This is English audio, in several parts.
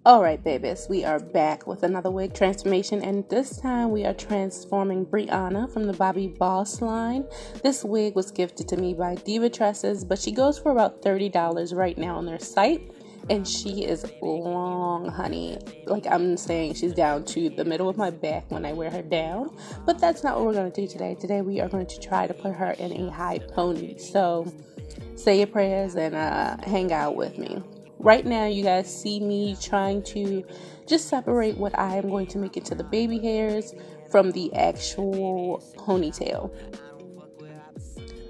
Alright babies, we are back with another wig transformation, and this time we are transforming Rihanna from the Bobbi Boss line. This wig was gifted to me by Diva Tresses, but she goes for about $30 right now on their site, and she is long, honey. Like I'm saying, she's down to the middle of my back when I wear her down, but that's not what we're going to do today. Today we are going to try to put her in a high pony, so say your prayers and hang out with me. Right now, you guys see me trying to just separate what I am going to make into the baby hairs from the actual ponytail.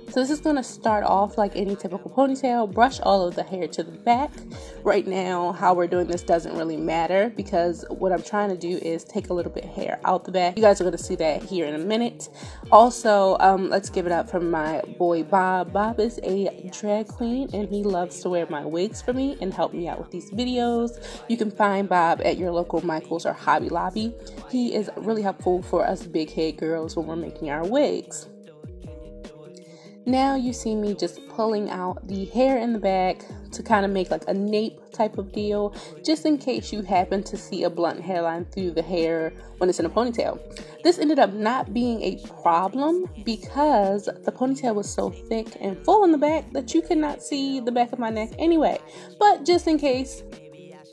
So this is going to start off like any typical ponytail. Brush all of the hair to the back. Right now, how we're doing this doesn't really matter because what I'm trying to do is take a little bit of hair out the back. You guys are going to see that here in a minute. Also, let's give it up for my boy Bob. Bob is a drag queen and he loves to wear my wigs for me and help me out with these videos. You can find Bob at your local Michael's or Hobby Lobby. He is really helpful for us big head girls when we're making our wigs. Now you see me just pulling out the hair in the back to kind of make like a nape type of deal, just in case you happen to see a blunt hairline through the hair when it's in a ponytail. This ended up not being a problem because the ponytail was so thick and full in the back that you could not see the back of my neck anyway. But just in case,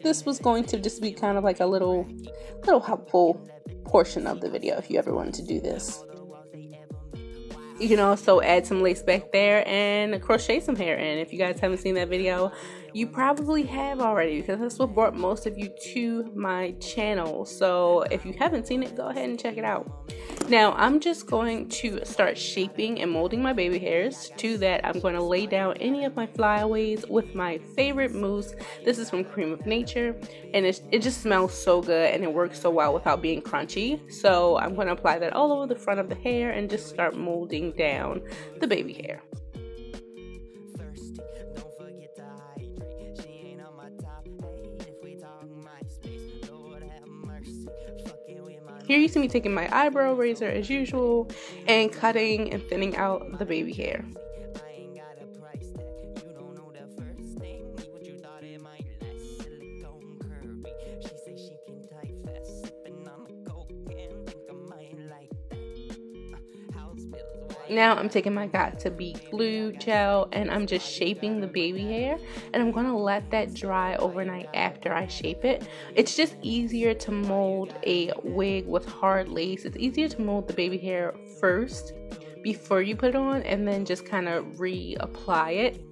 this was going to just be kind of like a little helpful portion of the video if you ever wanted to do this. You can also add some lace back there and crochet some hair in. If you guys haven't seen that video, you probably have already because that's what brought most of you to my channel. So if you haven't seen it, go ahead and check it out. Now I'm just going to start shaping and molding my baby hairs. To that, I'm going to lay down any of my flyaways with my favorite mousse. This is from Cream of Nature, and it just smells so good and it works so well without being crunchy. So I'm going to apply that all over the front of the hair and just start molding down the baby hair. Here you see me taking my eyebrow razor as usual and cutting and thinning out the baby hair. Now I'm taking my Got To Be glue gel and I'm just shaping the baby hair, and I'm going to let that dry overnight after I shape it. It's just easier to mold a wig with hard lace. It's easier to mold the baby hair first before you put it on and then just kind of reapply it.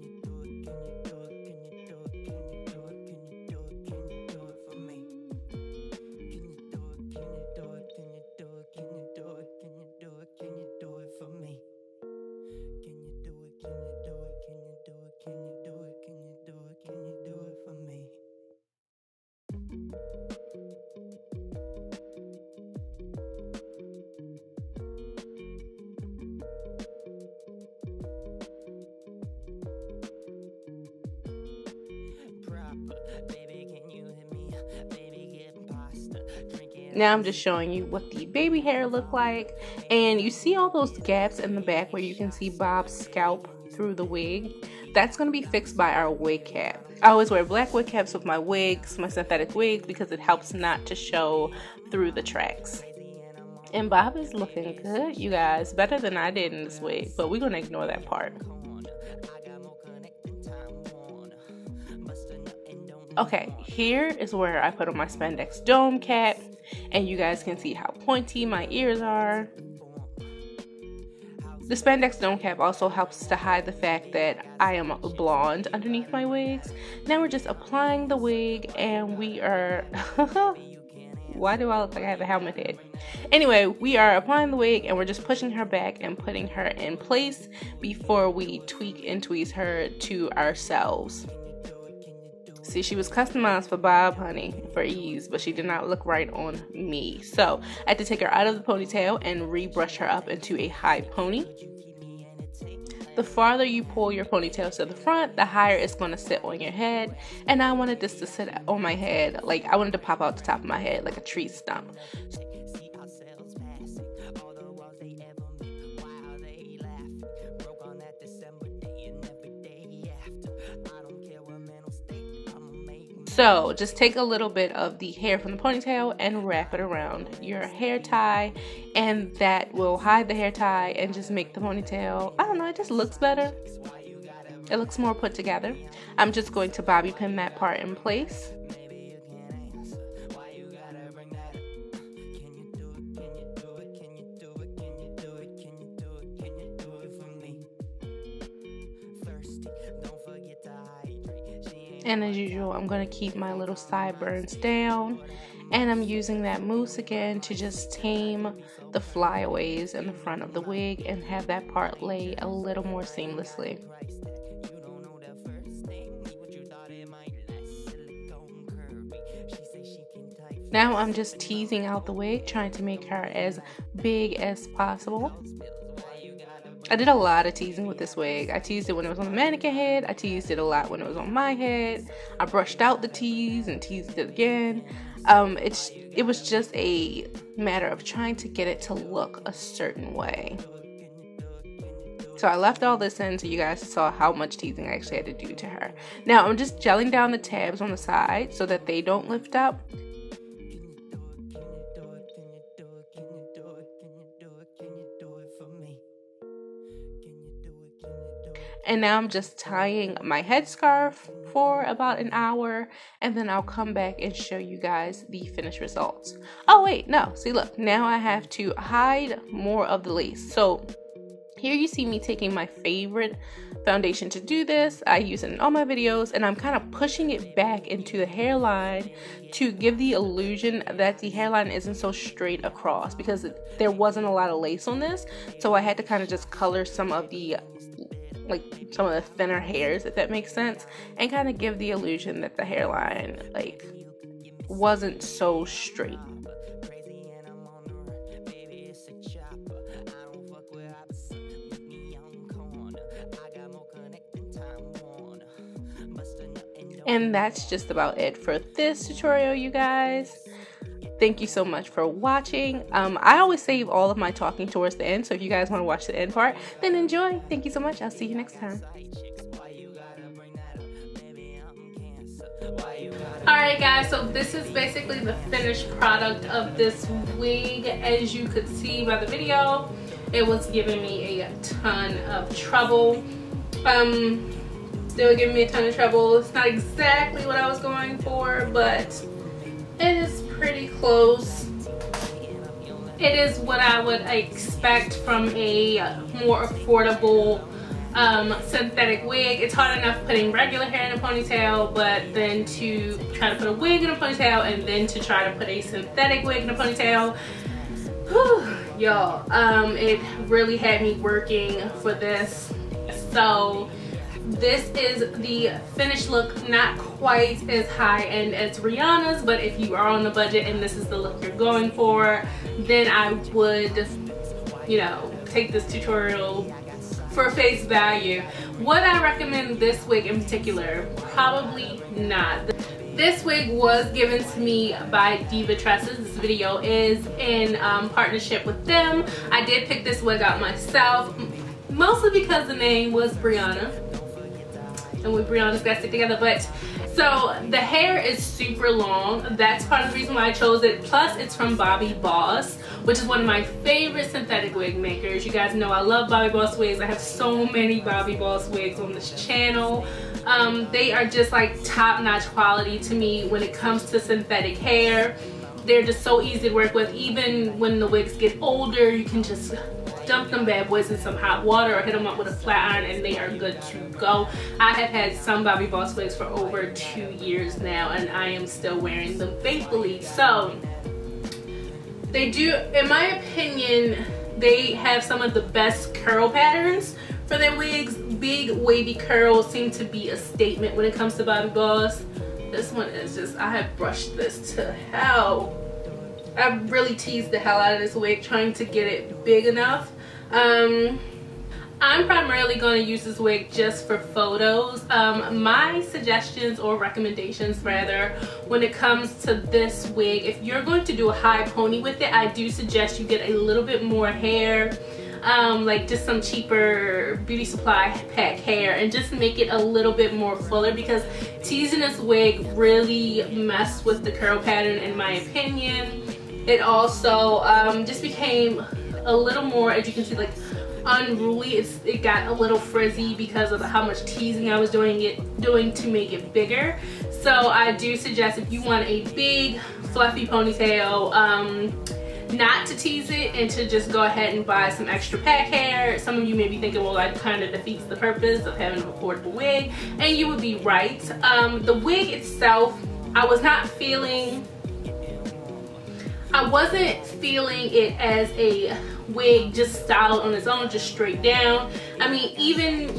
Now I'm just showing you what the baby hair look like, and you see all those gaps in the back where you can see Bob's scalp through the wig. That's going to be fixed by our wig cap. I always wear black wig caps with my wigs, my synthetic wigs, because it helps not to show through the tracks. And Bob is looking good, you guys, better than I did in this wig, but we're going to ignore that part. Okay, here is where I put on my spandex dome cap, and you guys can see how pointy my ears are. The spandex dome cap also helps to hide the fact that I am blonde underneath my wigs. Now we're just applying the wig, and we are why do I look like I have a helmet head? Anyway, we are applying the wig and we're just pushing her back and putting her in place before we tweak and tweeze her to ourselves. See, she was customized for Bob, honey, for ease, but she did not look right on me. So I had to take her out of the ponytail and rebrush her up into a high pony. The farther you pull your ponytail to the front, the higher it's going to sit on your head. And I wanted this to sit on my head, like I wanted to pop out the top of my head like a tree stump. So just take a little bit of the hair from the ponytail and wrap it around your hair tie, and that will hide the hair tie and just make the ponytail, I don't know, it just looks better. It looks more put together. I'm just going to bobby pin that part in place. And as usual, I'm going to keep my little sideburns down, and I'm using that mousse again to just tame the flyaways in the front of the wig and have that part lay a little more seamlessly. Now I'm just teasing out the wig, trying to make her as big as possible. I did a lot of teasing with this wig. I teased it when it was on the mannequin head. I teased it a lot when it was on my head. I brushed out the tease and teased it again. It was just a matter of trying to get it to look a certain way. So I left all this in so you guys saw how much teasing I actually had to do to her. Now I'm just gelling down the tabs on the side so that they don't lift up. And now I'm just tying my headscarf for about an hour, and then I'll come back and show you guys the finished results. Oh wait, no, see look, now I have to hide more of the lace. So here you see me taking my favorite foundation to do this. I use it in all my videos, and I'm kind of pushing it back into the hairline to give the illusion that the hairline isn't so straight across, because there wasn't a lot of lace on this. So I had to kind of just color some of the thinner hairs, if that makes sense, and kind of give the illusion that the hairline wasn't so straight. And that's just about it for this tutorial, you guys. Thank you so much for watching. I always save all of my talking towards the end, so if you guys want to watch the end part, then enjoy. Thank you so much. I'll see you next time. Alright guys, so this is basically the finished product of this wig. As you could see by the video, it was giving me a ton of trouble. They were giving me a ton of trouble. It's not exactly what I was going for, but it is pretty close. It is what I would expect from a more affordable synthetic wig. It's hard enough putting regular hair in a ponytail, but then to try to put a wig in a ponytail and then to try to put a synthetic wig in a ponytail, y'all, it really had me working for this. So this is the finished look, not quite as high-end as Rihanna's, but if you are on the budget and this is the look you're going for, then I would, you know, take this tutorial for face value. Would I recommend this wig in particular? Probably not. This wig was given to me by Diva Tresses. This video is in partnership with them. I did pick this wig out myself, mostly because the name was Brianna. And we Brianna's got to stick together. But so the hair is super long. That's part of the reason why I chose it. Plus it's from Bobbi Boss, which is one of my favorite synthetic wig makers. You guys know I love Bobbi Boss wigs. I have so many Bobbi Boss wigs on this channel. They are just like top-notch quality to me when it comes to synthetic hair. They're just so easy to work with. Even when the wigs get older, you can just dump them bad boys in some hot water or hit them up with a flat iron and they are good to go. I have had some Bobbi Boss wigs for over 2 years now and I am still wearing them faithfully. So they do, in my opinion, they have some of the best curl patterns for their wigs. Big wavy curls seem to be a statement when it comes to Bobbi Boss. This one is just, I have brushed this to hell. I really teased the hell out of this wig trying to get it big enough. I'm primarily going to use this wig just for photos. My suggestions or recommendations rather when it comes to this wig, if you're going to do a high pony with it, I do suggest you get a little bit more hair like just some cheaper beauty supply pack hair and just make it a little bit more fuller, because teasing this wig really messed with the curl pattern in my opinion. It also just became a little more, as you can see, like unruly. It got a little frizzy because of how much teasing I was doing to make it bigger. So I do suggest, if you want a big fluffy ponytail, not to tease it and to just go ahead and buy some extra pack hair. Some of you may be thinking, well, that kind of defeats the purpose of having an affordable wig, and you would be right. The wig itself, I wasn't feeling it as a wig just styled on its own, just straight down. I mean, even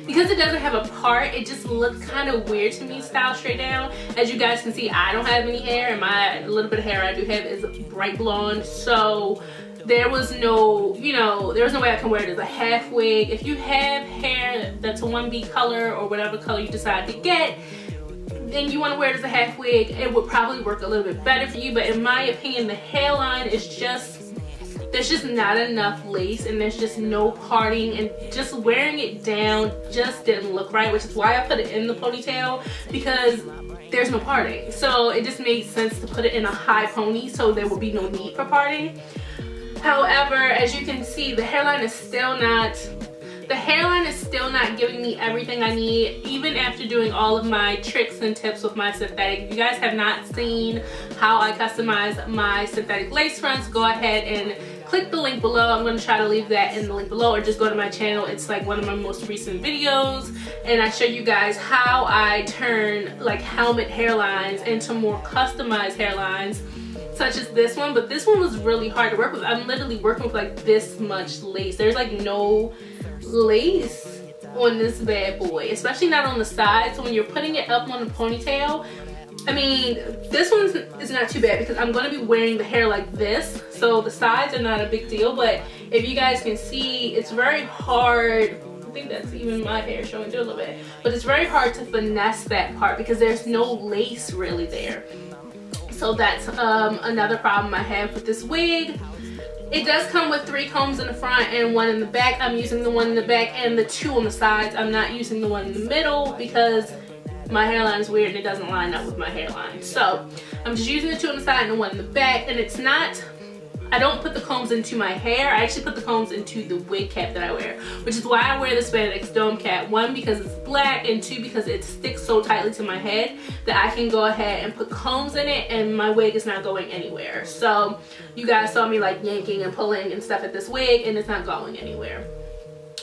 because it doesn't have a part, it just looked kind of weird to me styled straight down. As you guys can see, I don't have any hair, and my little bit of hair I do have is bright blonde, so there was no, there was no way I can wear it as a half wig. If you have hair that's a 1B color or whatever color you decide to get, and you want to wear it as a half wig, it would probably work a little bit better for you. But in my opinion, the hairline is there's just not enough lace, and there's just no parting, and just wearing it down just didn't look right, which is why I put it in the ponytail, because there's no parting. So it just made sense to put it in a high pony so there would be no need for parting. However, as you can see, the hairline is still not giving me everything I need, even after doing all of my tricks and tips with my synthetic. If you guys have not seen how I customize my synthetic lace fronts, go ahead and click the link below. I'm going to try to leave that in the link below, or just go to my channel. It's like one of my most recent videos, and I show you guys how I turn like helmet hairlines into more customized hairlines, such as this one. But this one was really hard to work with. I'm literally working with like this much lace. There's like no lace on this bad boy, especially not on the sides. So when you're putting it up on the ponytail, I mean, this one is not too bad because I'm going to be wearing the hair like this, so the sides are not a big deal. But if you guys can see, it's very hard. I think that's even my hair showing through a little bit, but it's very hard to finesse that part because there's no lace really there. So that's another problem I have with this wig. It does come with 3 combs in the front and 1 in the back. I'm using the 1 in the back and the 2 on the sides. I'm not using the 1 in the middle because my hairline is weird and it doesn't line up with my hairline. So I'm just using the 2 on the side and the 1 in the back. And it's not, I don't put the combs into my hair. I actually put the combs into the wig cap that I wear, which is why I wear the spandex dome cap. 1, because it's black, and 2, because it sticks so tightly to my head that I can go ahead and put combs in it and my wig is not going anywhere. So you guys saw me like yanking and pulling and stuff at this wig, and it's not going anywhere.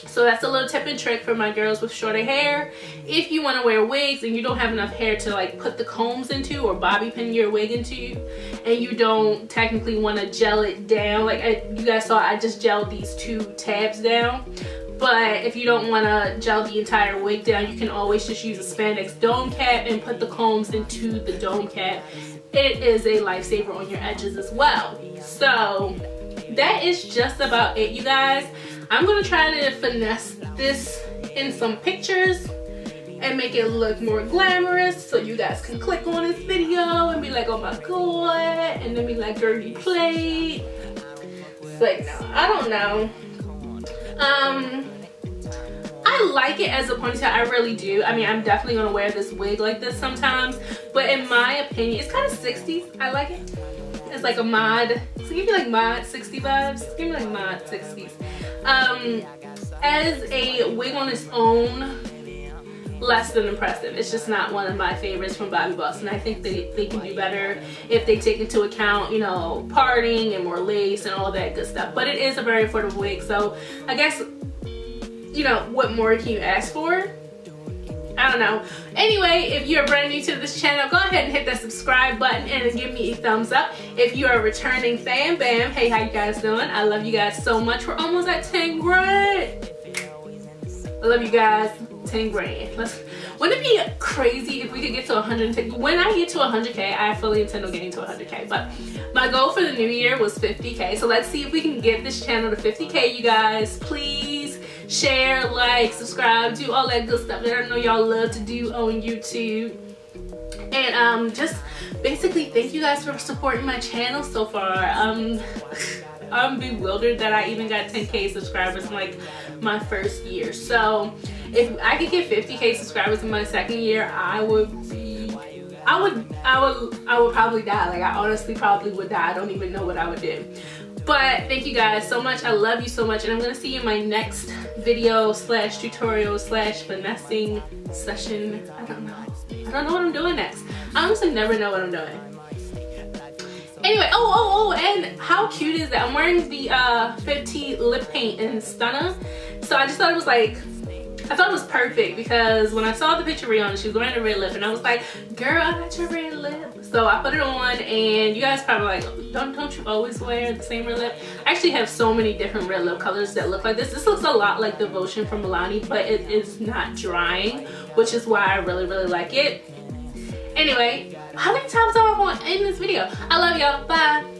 So that's a little tip and trick for my girls with shorter hair. If you want to wear wigs and you don't have enough hair to like put the combs into or bobby pin your wig into, and you don't technically want to gel it down, like you guys saw, I just gelled these 2 tabs down. But if you don't want to gel the entire wig down, you can always just use a spandex dome cap and put the combs into the dome cap. It is a lifesaver on your edges as well. So that is just about it, you guys. I'm going to try to finesse this in some pictures and make it look more glamorous so you guys can click on this video and be like, oh my god, and then be like, girl, you played. It's like, no, I don't know. I like it as a ponytail, I really do. I mean, I'm definitely going to wear this wig like this sometimes, but in my opinion, it's kind of 60s. I like it. It's like a mod. So give me like mod 60 vibes. Give me like mod 60s. As a wig on its own, less than impressive. It's just not one of my favorites from Bobbi Boss, and I think they can do better if they take into account, you know, parting and more lace and all that good stuff. But it is a very affordable wig, so I guess, you know, what more can you ask for? I don't know. Anyway, if you're brand new to this channel, go ahead and hit that subscribe button and give me a thumbs up. If you're a returning fan, bam, hey, how you guys doing? I love you guys so much. We're almost at 10 grand. I love you guys. 10 grand. Wouldn't it be crazy if we could get to 110? When I get to 100K, I fully intend on getting to 100K. But my goal for the new year was 50K. So let's see if we can get this channel to 50K, you guys. Please share, like, subscribe, do all that good stuff that I know y'all love to do on YouTube. And just basically thank you guys for supporting my channel so far. I'm bewildered that I even got 10K subscribers in like my first year. So if I could get 50K subscribers in my second year, I would probably die. Like, I honestly probably would die. I don't even know what I would do. But thank you guys so much. I love you so much, and I'm gonna see you in my next video slash tutorial slash finessing session. I don't know what I'm doing next. I honestly never know what I'm doing. Anyway, and how cute is that? I'm wearing the 50 lip paint in Stunner. So I just thought it was like, I thought it was perfect because when I saw the picture of Rihanna, she was wearing a red lip, and I was like, girl, I got your red lip. So I put it on, and you guys probably like, don't you always wear the same red lip? I actually have so many different red lip colors that look like this. This looks a lot like Devotion from Milani, but it is not drying, which is why I really, really like it. Anyway, how many times am I going to end this video? I love y'all. Bye.